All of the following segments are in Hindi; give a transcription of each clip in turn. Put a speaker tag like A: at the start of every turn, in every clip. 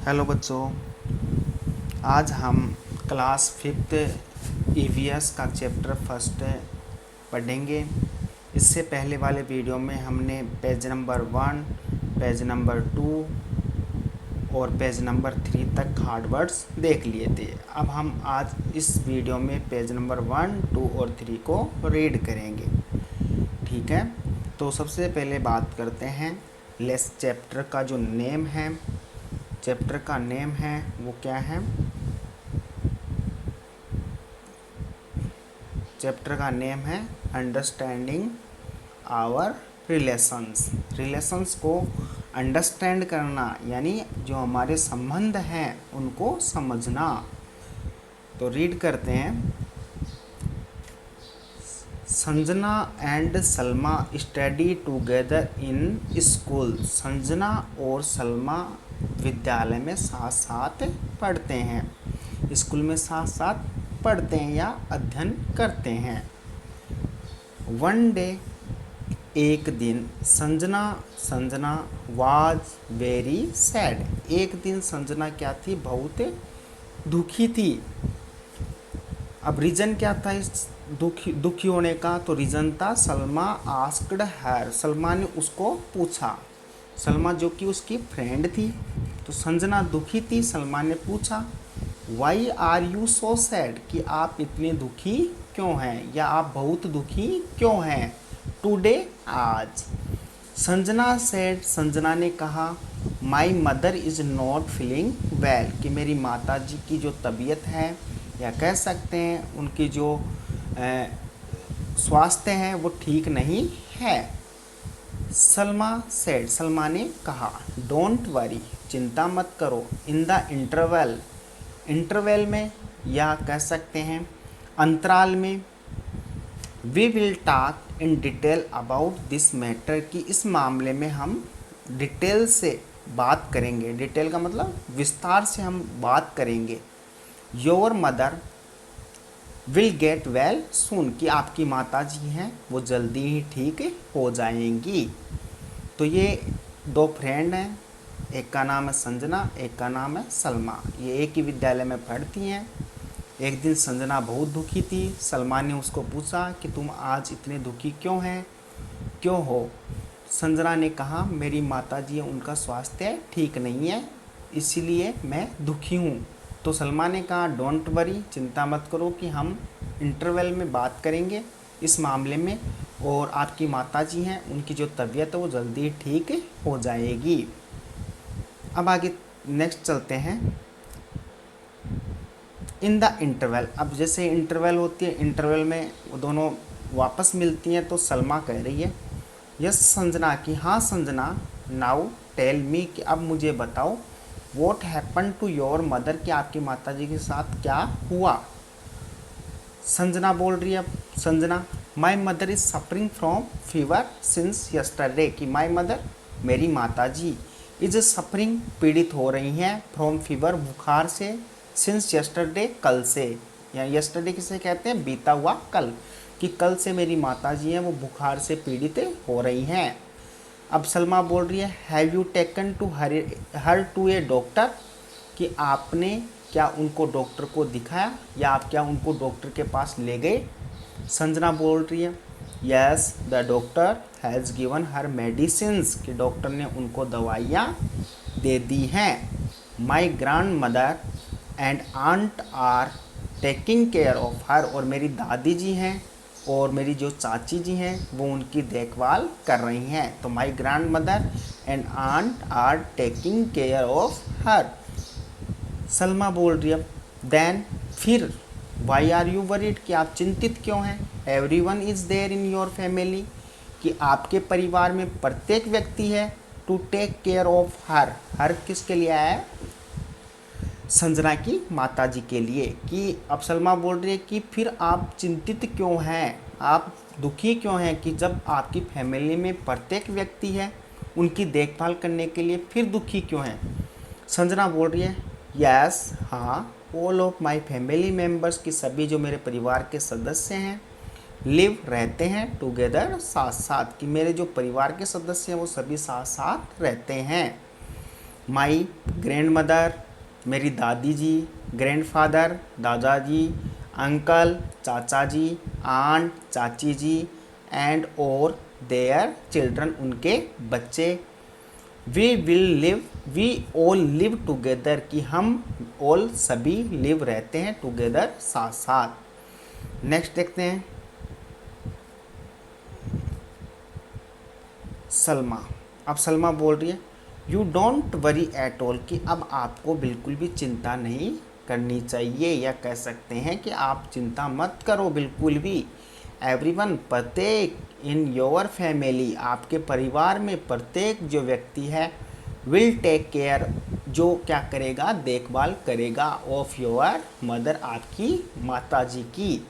A: हेलो बच्चों, आज हम क्लास 5th ईवीएस का चैप्टर फर्स्ट पढ़ेंगे। इससे पहले वाले वीडियो में हमने पेज नंबर 1, पेज नंबर 2 और पेज नंबर 3 तक हार्ड वर्ड्स देख लिए थे। अब हम आज इस वीडियो में पेज नंबर 1, 2 और 3 को रीड करेंगे। ठीक है, तो सबसे पहले बात करते हैं लेस चैप्टर का जो नेम है। चैप्टर का नेम है वो क्या है? चैप्टर का नेम है अंडरस्टैंडिंग आवर रिलेशंस। रिलेशंस को अंडरस्टैंड करना यानी जो हमारे संबंध हैं उनको समझना। तो रीड करते हैं। Sanjana and Salma study together in school. Sanjana और सलमा विद्यालय में साथ साथ पढ़ते हैं, स्कूल में साथ साथ पढ़ते हैं या अध्ययन करते हैं। वन डे, एक दिन, संजना वाज वेरी सैड। एक दिन संजना क्या थी? बहुत दुखी थी। अब रीज़न क्या था इस दुखी होने का? तो रीज़न था सलमा आस्क्ड हर। सलमा ने उसको पूछा। सलमा जो कि उसकी फ्रेंड थी। तो संजना दुखी थी, सलमा ने पूछा why are you so sad, कि आप इतने दुखी क्यों हैं या आप बहुत दुखी क्यों हैं टुडे, आज। संजना सेड, संजना ने कहा my mother is not feeling well, कि मेरी माता जी की जो तबीयत है या कह सकते हैं उनकी जो स्वास्थ्य है वो ठीक नहीं है। सलमा सेड, सलमा ने कहा डोंट वरी, चिंता मत करो। इन द इंटरवल, इंटरवल में या कह सकते हैं अंतराल में, we will talk in detail about this matter, कि इस मामले में हम डिटेल से बात करेंगे। डिटेल का मतलब विस्तार से हम बात करेंगे। Your mother will get well soon, कि आपकी माता जी हैं वो जल्दी ही ठीक हो जाएंगी। तो ये दो फ्रेंड हैं, एक का नाम है संजना, एक का नाम है सलमा। ये एक ही विद्यालय में पढ़ती हैं। एक दिन संजना बहुत दुखी थी। सलमा ने उसको पूछा कि तुम आज इतने दुखी क्यों हो? संजना ने कहा मेरी माता जी उनका स्वास्थ्य ठीक नहीं है, इसीलिए मैं दुखी हूँ। तो सलमा ने कहा डोंट वरी, चिंता मत करो, कि हम इंटरवल में बात करेंगे इस मामले में, और आपकी माता जी हैं उनकी जो तबीयत है वो जल्दी ठीक हो जाएगी। अब आगे नेक्स्ट चलते हैं। इन द इंटरवल, अब जैसे इंटरवल होती है, इंटरवल में वो दोनों वापस मिलती हैं। तो सलमा कह रही है यस संजना, की हाँ संजना, नाउ टेल मी, कि अब मुझे बताओ what happen to your mother, कि आपकी माता जी के साथ क्या हुआ। संजना बोल रही है, Sanjana my mother is suffering from fever since yesterday, कि माई मदर, मेरी माता जी, इज सफरिंग, पीड़ित हो रही हैं, फ्रॉम फीवर, बुखार से, सिंस यस्टरडे, कल से, या यस्टरडे किसे कहते हैं? बीता हुआ कल, कि कल से मेरी माता जी हैं वो बुखार से पीड़ित हो रही हैं। अब सलमा बोल रही है have you taken to her to a doctor, कि आपने क्या उनको डॉक्टर को दिखाया या आप क्या उनको डॉक्टर के पास ले गए? संजना बोल रही है yes the doctor has given her medicines, कि डॉक्टर ने उनको दवाइयाँ दे दी हैं। My grandmother and aunt are taking care of her, और मेरी दादी जी हैं और मेरी जो चाची जी हैं वो उनकी देखभाल कर रही हैं। तो my grandmother and aunt are taking care of her. Salma बोल रही है देन, फिर वाई आर यू वरीड, कि आप चिंतित क्यों हैं? Everyone is there in your family, कि आपके परिवार में प्रत्येक व्यक्ति है to take care of her. हर किसके लिए आया है? संजना की माता जी के लिए। कि अब सलमा बोल रही है कि फिर आप चिंतित क्यों हैं, आप दुखी क्यों हैं, कि जब आपकी फैमिली में प्रत्येक व्यक्ति है उनकी देखभाल करने के लिए, फिर दुखी क्यों हैं? संजना बोल रही है यस, हाँ, all of my family members, की सभी जो मेरे परिवार के सदस्य हैं, लिव, रहते हैं, टुगेदर, साथ साथ, कि मेरे जो परिवार के सदस्य हैं वो सभी साथ साथ रहते हैं। माई ग्रैंड मदर, मेरी दादी जी, ग्रैंडफादर दादाजी, अंकल चाचा जी, आंट चाची जी, एंड और देयर चिल्ड्रन उनके बच्चे। वी ऑल लिव टुगेदर कि हम ऑल सभी लिव रहते हैं टुगेदर साथ साथ। नेक्स्ट देखते हैं सलमा। अब सलमा बोल रही है you don't worry at all कि अब आपको बिल्कुल भी चिंता नहीं करनी चाहिए, या कह सकते हैं कि आप चिंता मत करो बिल्कुल भी। एवरीवन प्रत्येक इन योर फैमिली आपके परिवार में प्रत्येक जो व्यक्ति है विल टेक केयर जो क्या करेगा देखभाल करेगा ऑफ योर मदर आपकी माता जी की।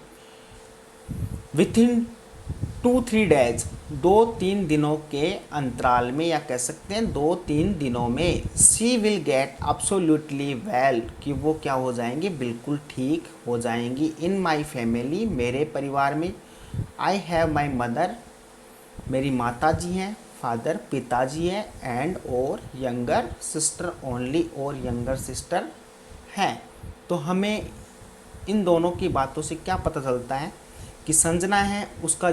A: विथिन 2-3 डेज 2-3 दिनों के अंतराल में, या कह सकते हैं 2-3 दिनों में, she will get absolutely well कि वो क्या हो जाएंगी बिल्कुल ठीक हो जाएंगी। इन माई फैमिली मेरे परिवार में, आई हैव माई मदर मेरी माता जी हैं, फादर पिताजी है, एंड और यंगर सिस्टर ओनली और यंगर सिस्टर हैं। तो हमें इन दोनों की बातों से क्या पता चलता है कि संजना है उसका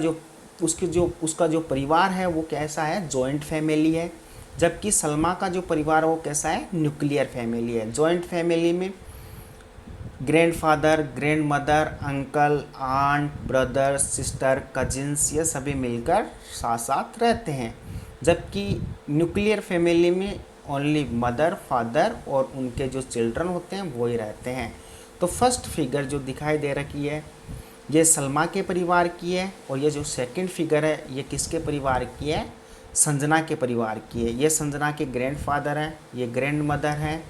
A: जो परिवार है वो कैसा है, जॉइंट फैमिली है, जबकि सलमा का जो परिवार है वो कैसा है, न्यूक्लियर फैमिली है। जॉइंट फैमिली में grandfather, grandmother, uncle, aunt, brother, sister, cousins ये सभी मिलकर साथ साथ रहते हैं, जबकि न्यूक्लियर फैमिली में ओनली मदर, फादर और उनके जो चिल्ड्रन होते हैं वो ही रहते हैं। तो फर्स्ट फिगर जो दिखाई दे रही है ये सलमा के परिवार की है, और ये जो सेकंड फिगर है ये किसके परिवार की है, संजना के परिवार की है। ये संजना के ग्रैंडफादर हैं, ये ग्रैंड मदर हैं,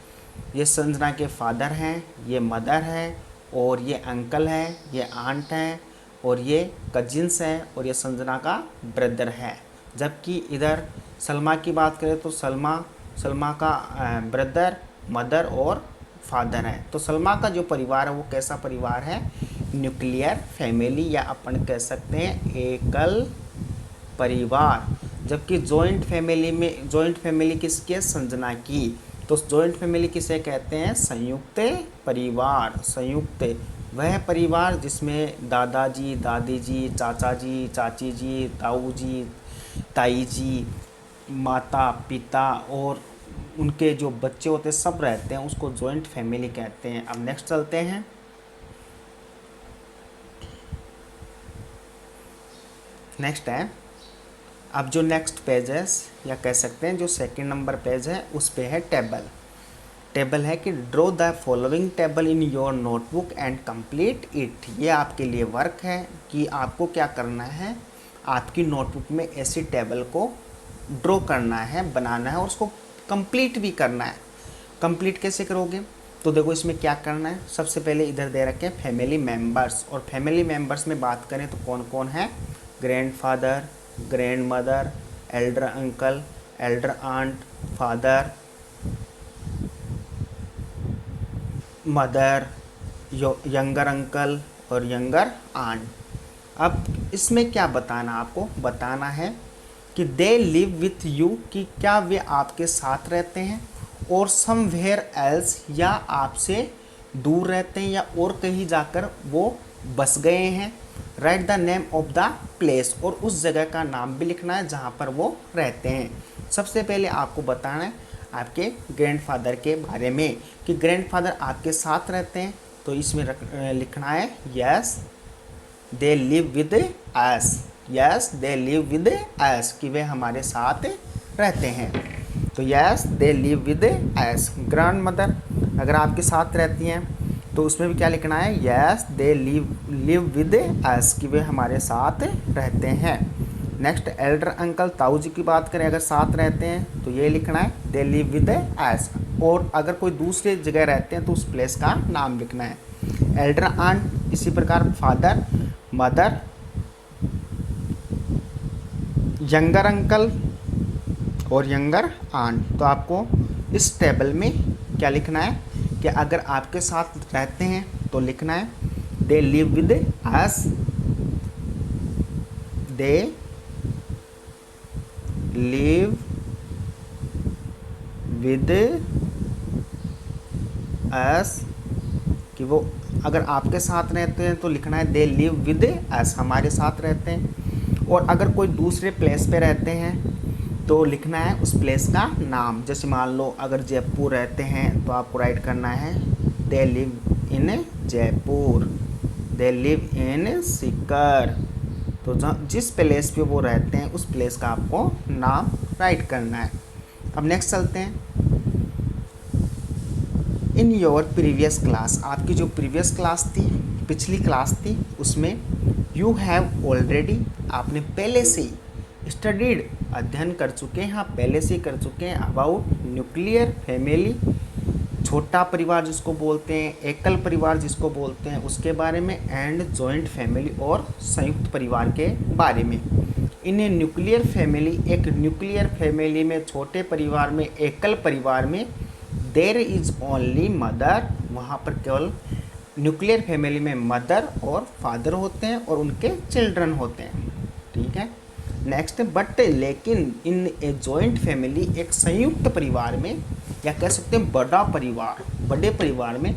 A: ये संजना के फादर हैं, ये मदर है, और ये अंकल है, ये आंट हैं, और ये कजिन्स हैं, और ये संजना का ब्रदर है। जबकि इधर सलमा की बात करें तो सलमा का ब्रदर, मदर और फादर है। तो सलमा का जो परिवार है वो कैसा परिवार है, न्यूक्लियर फैमिली, या अपन कह सकते हैं एकल परिवार। जबकि जॉइंट फैमिली किसकी है, संजना की। तो जॉइंट फैमिली किसे कहते हैं, संयुक्त परिवार। संयुक्त वह परिवार जिसमें दादाजी, दादी जी, चाचा जी, चाची जी, ताऊ जी, ताई जी, माता पिता और उनके जो बच्चे होते हैं सब रहते हैं, उसको जॉइंट फैमिली कहते हैं। अब नेक्स्ट चलते हैं। नेक्स्ट है, अब जो नेक्स्ट पेज है या कह सकते हैं जो सेकंड नंबर पेज है उस पे है टेबल है कि draw the following table in your notebook and complete it. ये आपके लिए वर्क है कि आपको क्या करना है, आपकी नोटबुक में ऐसी टेबल को ड्रॉ करना है, बनाना है और उसको कंप्लीट भी करना है। कंप्लीट कैसे करोगे, तो देखो इसमें क्या करना है। सबसे पहले इधर दे रखे हैं फैमिली मेम्बर्स, और फैमिली मेम्बर्स में बात करें तो कौन कौन है, grandfather, grandmother, elder uncle, elder aunt, father, mother, younger uncle और यंगर आंट। अब इसमें क्या बताना, आपको बताना है कि दे लिव विथ यू कि क्या वे आपके साथ रहते हैं, और समवेयर एल्स या आपसे दूर रहते हैं, या और कहीं जाकर वो बस गए हैं। Right the name of the place, और उस जगह का नाम भी लिखना है जहाँ पर वो रहते हैं। सबसे पहले आपको बताना है आपके ग्रैंडफादर के बारे में कि ग्रैंडफादर आपके साथ रहते हैं, तो इसमें लिखना है yes they live with us, yes they live with us कि वे हमारे साथ रहते हैं। तो yes they live with us. Grand mother अगर आपके साथ रहती हैं तो उसमें भी क्या लिखना है, yes they live with us कि वे हमारे साथ रहते हैं। नेक्स्ट एल्डर अंकल ताऊ जी की बात करें, अगर साथ रहते हैं तो ये लिखना है दे लिव विद अस, और अगर कोई दूसरे जगह रहते हैं तो उस प्लेस का नाम लिखना है। एल्डर आंट इसी प्रकार फादर, मदर, यंगर अंकल और यंगर आंट। तो आपको इस टेबल में क्या लिखना है कि अगर आपके साथ रहते हैं तो लिखना है they live with us, they live with us, कि वो अगर आपके साथ रहते हैं तो लिखना है दे लिव विद अस, हमारे साथ रहते हैं। और अगर कोई दूसरे प्लेस पे रहते हैं तो लिखना है उस प्लेस का नाम। जैसे मान लो अगर जयपुर रहते हैं तो आपको राइट करना है they live in Jaipur, they live in Sikar. तो जिस प्लेस पे वो रहते हैं उस प्लेस का आपको नाम राइट करना है। अब नेक्स्ट चलते हैं। इन योर प्रीवियस क्लास, आपकी जो प्रीवियस क्लास थी, पिछली क्लास थी, उसमें यू हैव ऑलरेडी, आपने पहले से ही स्टडीड, अध्ययन कर चुके हैं, आप पहले से ही कर चुके हैं अबाउट न्यूक्लियर फैमिली, छोटा परिवार जिसको बोलते हैं, एकल परिवार जिसको बोलते हैं, उसके बारे में, एंड जॉइंट फैमिली और संयुक्त परिवार के बारे में। इन न्यूक्लियर फैमिली, एक न्यूक्लियर फैमिली में, छोटे परिवार में, एकल परिवार में, देयर इज ओनली मदर, वहाँ पर केवल न्यूक्लियर फैमिली में मदर और फादर होते हैं और उनके चिल्ड्रन होते हैं। ठीक है, नेक्स्ट, बट लेकिन इन ए जॉइंट फैमिली, एक संयुक्त परिवार में, या कह सकते हैं बड़ा परिवार, बड़े परिवार में,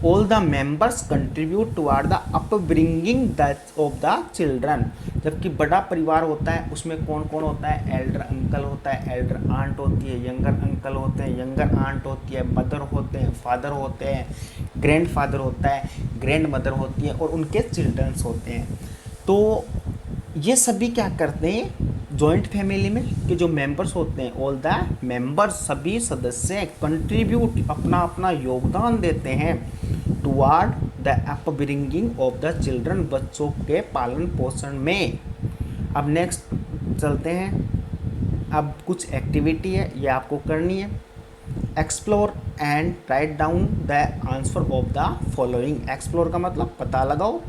A: all the members contribute toward the upbringing of the children. जबकि बड़ा परिवार होता है उसमें कौन कौन होता है, एल्डर अंकल होता है, एल्डर आंट होती है, यंगर अंकल होते हैं, यंगर आंट होती है, मदर होते हैं, फादर होते हैं, ग्रैंड फादर होता है, ग्रैंड मदर होती है और उनके चिल्ड्रंस होते हैं। तो ये सभी क्या करते हैं जॉइंट फैमिली में, कि जो मेंबर्स होते हैं, ऑल द मेंबर्स, सभी सदस्य कंट्रीब्यूट, अपना अपना योगदान देते हैं toward the upbringing of the children, बच्चों के पालन पोषण में। अब नेक्स्ट चलते हैं। अब कुछ एक्टिविटी है, ये आपको करनी है। Explore and write down the answer of the following. Explore का मतलब पता लगाओ,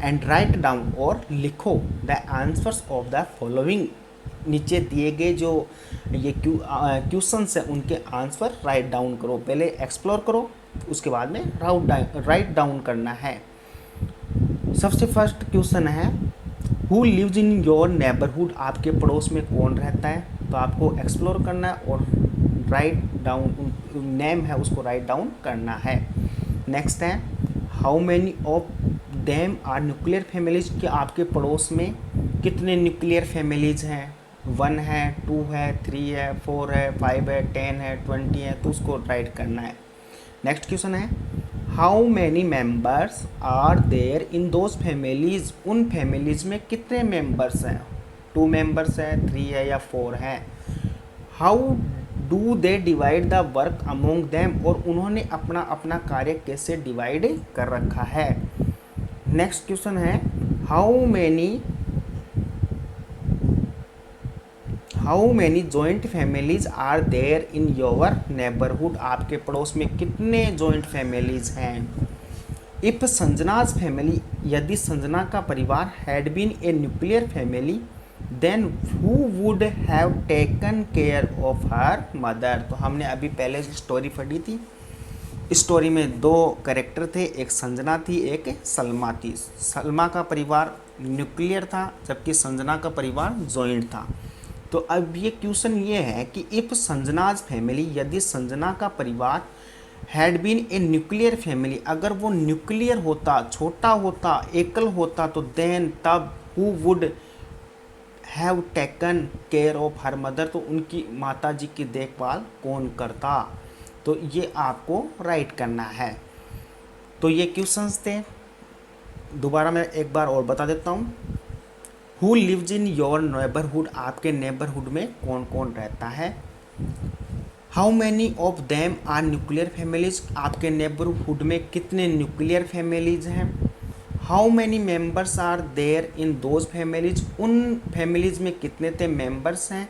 A: एंड राइट डाउन और लिखो the answers of the following, नीचे दिए गए जो ये क्वेश्चंस हैं उनके आंसर राइट डाउन करो। पहले एक्सप्लोर करो, उसके बाद में राइट डाउन करना है। सबसे फर्स्ट क्वेश्चन है, who lives in your neighbourhood, आपके पड़ोस में कौन रहता है। तो आपको एक्सप्लोर करना है और राइट डाउन, नेम है उसको राइट डाउन करना है। नेक्स्ट है, how many of them are nuclear families, कि आपके पड़ोस में कितने न्यूक्लियर फैमिलीज हैं। 1 है, 2 है, 3 है, 4 है, 5 है, 10 है, 20 है, तो उसको राइट करना है। नेक्स्ट क्वेश्चन है, how many members are there in those families, उन फैमिलीज में कितने मेंबर्स हैं। 2 मेंबर्स हैं, 3 है या 4 है। How do they divide the work among them, और उन्होंने अपना अपना कार्य कैसे डिवाइड कर रखा है। नेक्स्ट क्वेश्चन है, how many joint families are there in your neighbourhood, आपके पड़ोस में कितने जॉइंट फैमिलीज हैं। इफ संजनाज फैमिली, यदि संजना का परिवार had been a nuclear family, then who would have taken care of her mother. तो हमने अभी पहले स्टोरी पढ़ी थी, स्टोरी में 2 कैरेक्टर थे, एक संजना थी, एक सलमा थी। सलमा का परिवार न्यूक्लियर था जबकि संजना का परिवार जॉइंट था। तो अब ये क्वेश्चन ये है कि इफ संजनाज फैमिली, यदि संजना का परिवार had been a nuclear family, अगर वो न्यूक्लियर होता, छोटा होता, एकल होता, तो देन तब who would have taken care of her mother, तो उनकी माता जी की देखभाल कौन करता। तो ये आपको राइट करना है। तो ये क्वेश्चंस थे, दोबारा मैं एक बार और बता देता हूँ। Who lives in your neighbourhood, आपके नेबरहुड में कौन कौन रहता है। How many of them are nuclear families, आपके नेबरहुड में कितने न्यूक्लियर फैमिलीज हैं। How many members are there in those families, उन फैमिलीज में कितने थे मेंबर्स हैं।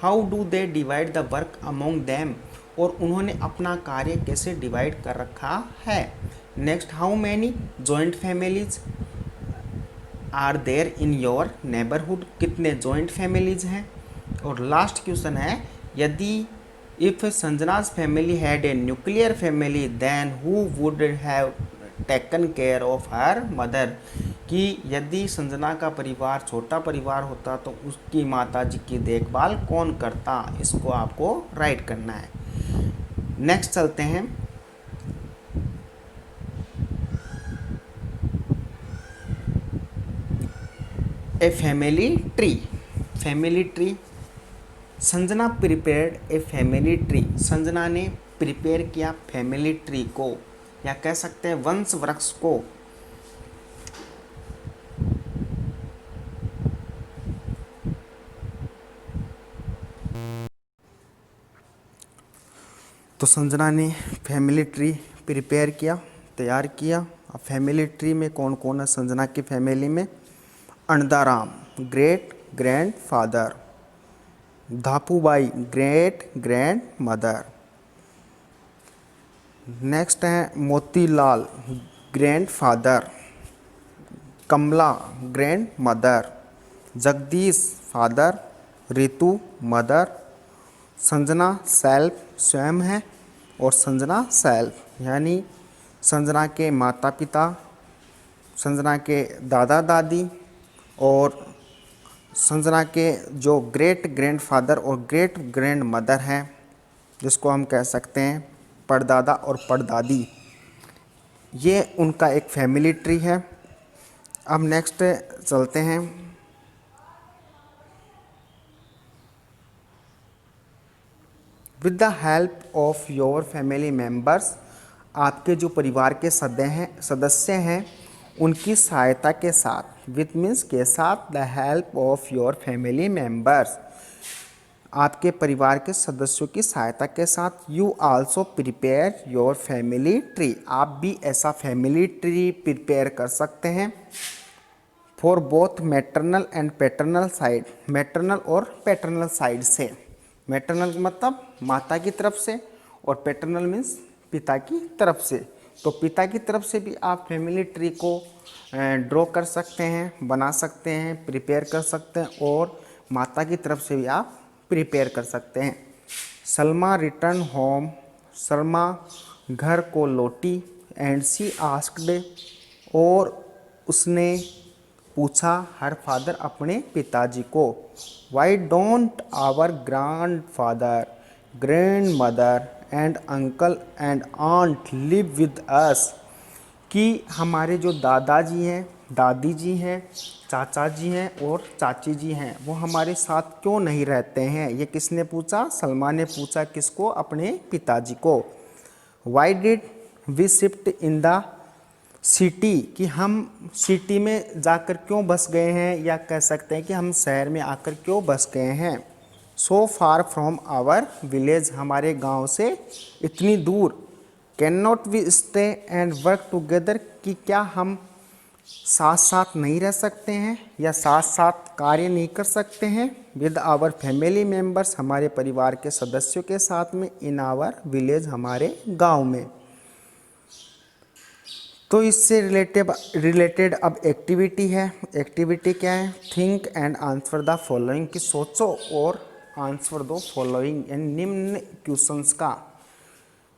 A: How do they divide the work among them, और उन्होंने अपना कार्य कैसे डिवाइड कर रखा है। Next, how many joint families are there in your neighbourhood, कितने जॉइंट फैमिलीज हैं। और लास्ट क्वेश्चन है, यदि if Sanjana's family had a nuclear family, then who would have taken care of her mother, कि यदि संजना का परिवार छोटा परिवार होता तो उसकी माता जी की देखभाल कौन करता। इसको आपको राइट करना है। नेक्स्ट चलते हैं a family tree. Family tree, Sanjana prepared a family tree. Sanjana ने प्रिपेयर किया फैमिली ट्री को, या कह सकते हैं वंश वृक्ष को। तो संजना ने फैमिली ट्री प्रिपेयर किया, तैयार किया। अब फैमिली ट्री में कौन कौन है संजना की फैमिली में? Andaram great grandfather, Dhapubai great grandmother, next है Motilal grandfather, Kamla grandmother, Jagdish father, Ritu mother, Sanjana self स्वयं है, और संजना सेल्फ यानी संजना के माता पिता, संजना के दादा दादी, और संजना के जो ग्रेट ग्रैंड फादर और ग्रेट ग्रैंड मदर हैं, जिसको हम कह सकते हैं परदादा और परदादी, ये उनका एक फैमिली ट्री है। अब नेक्स्ट चलते हैं with the help of your family members. आपके जो परिवार के सदस्य हैं उनकी सहायता के साथ, विथ मीन्स के साथ, the help of your family members, आपके परिवार के सदस्यों की सहायता के साथ, you also prepare your family tree, आप भी ऐसा फैमिली ट्री प्रिपेयर कर सकते हैं। For both maternal and paternal side, maternal और पैटर्नल साइड से, मैटरनल मतलब माता की तरफ से, और पैटर्नल मीन्स पिता की तरफ से। तो पिता की तरफ से भी आप फैमिली ट्री को ड्रॉ कर सकते हैं, बना सकते हैं, प्रिपेयर कर सकते हैं, और माता की तरफ से भी आप प्रिपेयर कर सकते हैं। सलमा रिटर्न होम, सलमा घर को लौटी, एंड शी आस्क्ड, और उसने पूछा हर फादर अपने पिताजी को, why don't our grandfather, grandmother and uncle and aunt live with us, कि हमारे जो दादाजी हैं, दादी जी हैं, चाचा जी हैं और चाची जी हैं, वो हमारे साथ क्यों नहीं रहते हैं? ये किसने पूछा? सलमा ने पूछा। किसको? अपने पिताजी को। Why did we shift in the city, कि हम सिटी में जाकर क्यों बस गए हैं, या कह सकते हैं कि हम शहर में आकर क्यों बस गए हैं। So far from our village, हमारे गांव से इतनी दूर। Can not we stay and work together, कि क्या हम साथ साथ नहीं रह सकते हैं या साथ साथ कार्य नहीं कर सकते हैं? विद आवर फैमिली मेम्बर्स, हमारे परिवार के सदस्यों के साथ में, इन आवर विलेज, हमारे गांव में। तो इससे रिलेटेड अब एक्टिविटी है। एक्टिविटी क्या है? Think and answer the following, कि सोचो और आंसर दो फॉलोइंग यानी निम्न क्वेश्चंस का।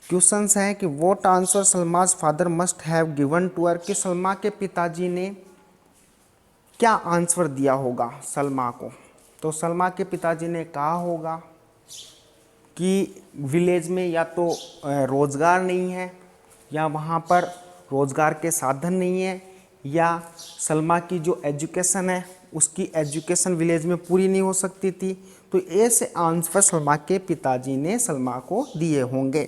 A: क्वेश्चंस है कि what answer Salma's father must have given to her, कि सलमा के पिताजी ने क्या आंसर दिया होगा सलमा को। तो सलमा के पिताजी ने कहा होगा कि विलेज में या तो रोज़गार नहीं है, या वहाँ पर रोज़गार के साधन नहीं है, या सलमा की जो एजुकेशन है उसकी एजुकेशन विलेज में पूरी नहीं हो सकती थी। तो ऐसे आंसर सलमा के पिताजी ने सलमा को दिए होंगे।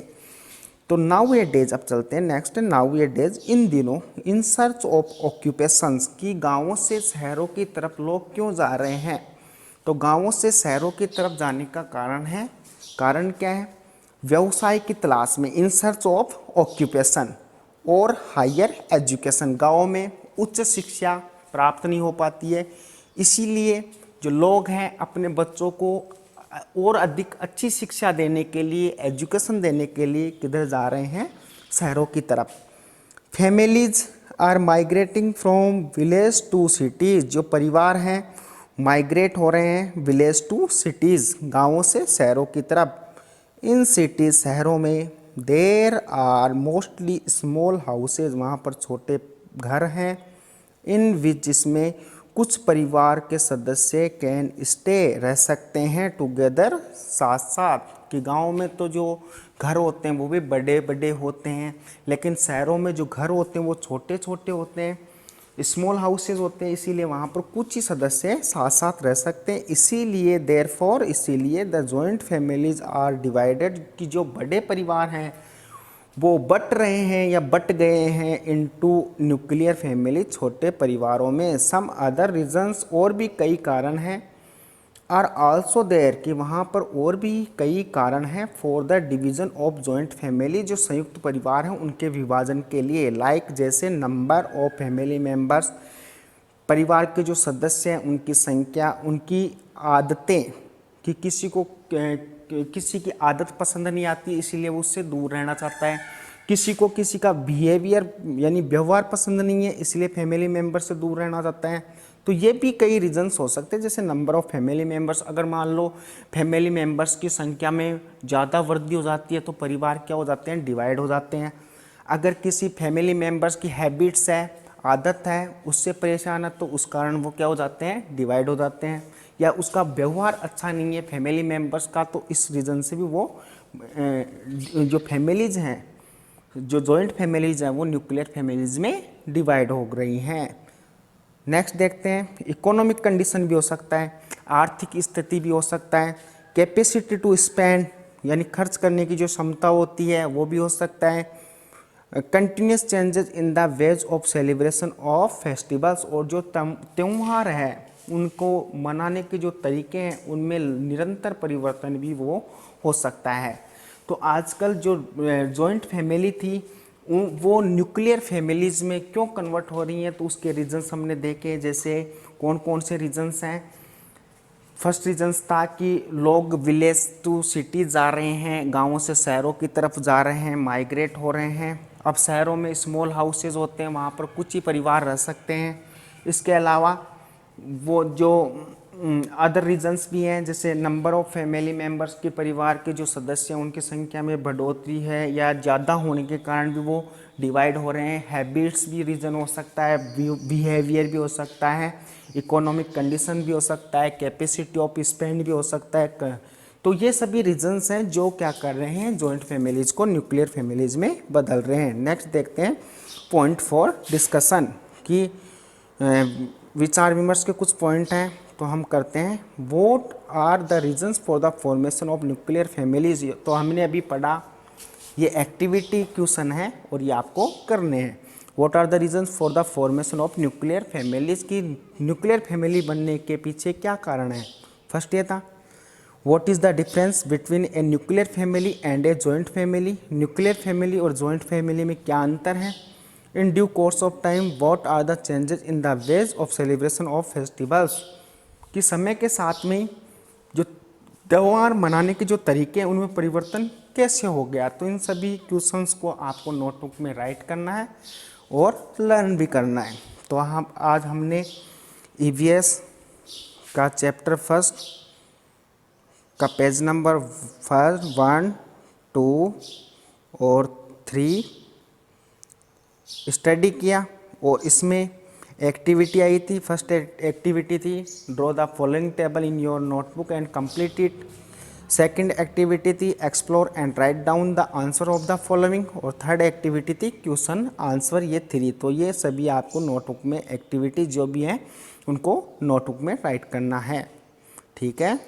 A: तो नाउ ए डेज, अब चलते हैं नेक्स्ट। नाउ ए डेज, इन दिनों, इन सर्च ऑफ ऑक्यूपेशंस, की गाँवों से शहरों की तरफ लोग क्यों जा रहे हैं? तो गाँवों से शहरों की तरफ जाने का कारण है, कारण क्या है? व्यवसाय की तलाश में, इन सर्च ऑफ ऑक्यूपेशन, और हायर एजुकेशन, गाँव में उच्च शिक्षा प्राप्त नहीं हो पाती है, इसीलिए जो लोग हैं अपने बच्चों को और अधिक अच्छी शिक्षा देने के लिए, एजुकेशन देने के लिए किधर जा रहे हैं? शहरों की तरफ। Families are migrating from village to cities, जो परिवार हैं माइग्रेट हो रहे हैं विलेज टू सिटीज़, गाँवों से शहरों की तरफ। इन सिटीज़, शहरों में, there are mostly small houses, वहाँ पर छोटे घर हैं, इन विच, जिसमें कुछ परिवार के सदस्य कैन स्टे, रह सकते हैं, टुगेदर, साथ साथ, कि गाँव में तो जो घर होते हैं वो भी बड़े बड़े होते हैं, लेकिन शहरों में जो घर होते हैं वो छोटे छोटे होते हैं, स्मॉल हाउसेज होते हैं, इसीलिए वहाँ पर कुछ ही सदस्य साथ साथ रह सकते हैं। इसीलिए देयरफॉर, इसीलिए the joint families are divided, कि जो बड़े परिवार हैं वो बट रहे हैं या बट गए हैं इनटू न्यूक्लियर फैमिली, छोटे परिवारों में। सम अदर रीजंस, और भी कई कारण हैं, आर आल्सो देयर, कि वहाँ पर और भी कई कारण हैं, for the division of joint family, जो संयुक्त परिवार हैं उनके विभाजन के लिए। लाइक जैसे नंबर ऑफ फैमिली मेंबर्स, परिवार के जो सदस्य हैं उनकी संख्या, उनकी आदतें, कि किसी की आदत पसंद नहीं आती इसीलिए वो उससे दूर रहना चाहता है, किसी को किसी का बिहेवियर यानी व्यवहार पसंद नहीं है इसलिए फैमिली मेम्बर से दूर रहना चाहता है। तो ये भी कई रीजंस हो सकते हैं, जैसे नंबर ऑफ फैमिली मेम्बर्स, अगर मान लो फैमिली मेम्बर्स की संख्या में ज़्यादा वृद्धि हो जाती है तो परिवार क्या हो जाते हैं, डिवाइड हो जाते हैं। अगर किसी फैमिली मेम्बर्स की हैबिट्स है, आदत है, उससे परेशान है तो उस कारण वो क्या हो जाते हैं, डिवाइड हो जाते हैं। या उसका व्यवहार अच्छा नहीं है फैमिली मेम्बर्स का, तो इस रीज़न से भी वो जो फैमिलीज़ हैं, जो जॉइंट फैमिलीज़ हैं वो न्यूक्लियर फैमिलीज़ में डिवाइड हो रही हैं। नेक्स्ट देखते हैं, इकोनॉमिक कंडीशन भी हो सकता है, आर्थिक स्थिति भी हो सकता है, कैपेसिटी टू स्पेंड यानी खर्च करने की जो क्षमता होती है वो भी हो सकता है, continuous changes in the ways of celebration of festivals, और जो त्यौहार है उनको मनाने के जो तरीके हैं उनमें निरंतर परिवर्तन भी वो हो सकता है। तो आजकल जो जॉइंट फैमिली थी वो न्यूक्लियर फैमिलीज़ में क्यों कन्वर्ट हो रही हैं, तो उसके रीजंस हमने देखे। जैसे कौन कौन से रीजंस हैं। फर्स्ट रीजंस था कि लोग विलेज टू सिटी जा रहे हैं, गांवों से शहरों की तरफ जा रहे हैं, माइग्रेट हो रहे हैं। अब शहरों में स्मॉल हाउसेज होते हैं, वहाँ पर कुछ ही परिवार रह सकते हैं। इसके अलावा वो जो अदर रीजंस भी हैं, जैसे नंबर ऑफ फैमिली मेम्बर्स के, परिवार के जो सदस्य हैं उनकी संख्या में बढ़ोतरी है या ज़्यादा होने के कारण भी वो डिवाइड हो रहे हैं। हैबिट्स भी रीज़न हो सकता है, बिहेवियर भी हो सकता है, इकोनॉमिक कंडीशन भी हो सकता है, कैपेसिटी ऑफ स्पेंड भी हो सकता है। तो ये सभी रीजंस हैं जो क्या कर रहे हैं, जॉइंट फैमिलीज़ को न्यूक्लियर फैमिलीज़ में बदल रहे हैं। नेक्स्ट देखते हैं पॉइंट फॉर डिस्कशन, कि विचार विमर्श के कुछ पॉइंट हैं तो हम करते हैं। What are the reasons for the formation of nuclear families, तो हमने अभी पढ़ा, ये एक्टिविटी क्वेश्चन है और ये आपको करने हैं। What are the reasons for the formation of nuclear families, की न्यूक्लियर फैमिली बनने के पीछे क्या कारण है। फर्स्ट ये था, what is the difference between a nuclear family and a joint family, nuclear family और जॉइंट फैमिली में क्या अंतर है। In due course of time what are the changes in the ways of celebration of festivals, कि समय के साथ में जो त्यौहार मनाने के जो तरीके हैं उनमें परिवर्तन कैसे हो गया। तो इन सभी क्वेश्चंस को आपको नोटबुक में राइट करना है और लर्न भी करना है। तो हम आज हमने ईवीएस का चैप्टर फर्स्ट का पेज नंबर 1, 2 और 3 स्टडी किया, और इसमें एक्टिविटी आई थी। फर्स्ट एक्टिविटी थी draw the following table in your notebook and complete it. Second activity थी explore and write down the answer of the following, और थर्ड एक्टिविटी थी क्वेश्चन आंसर, ये 3। तो ये सभी आपको नोटबुक में एक्टिविटी जो भी हैं उनको नोटबुक में राइट करना है, ठीक है।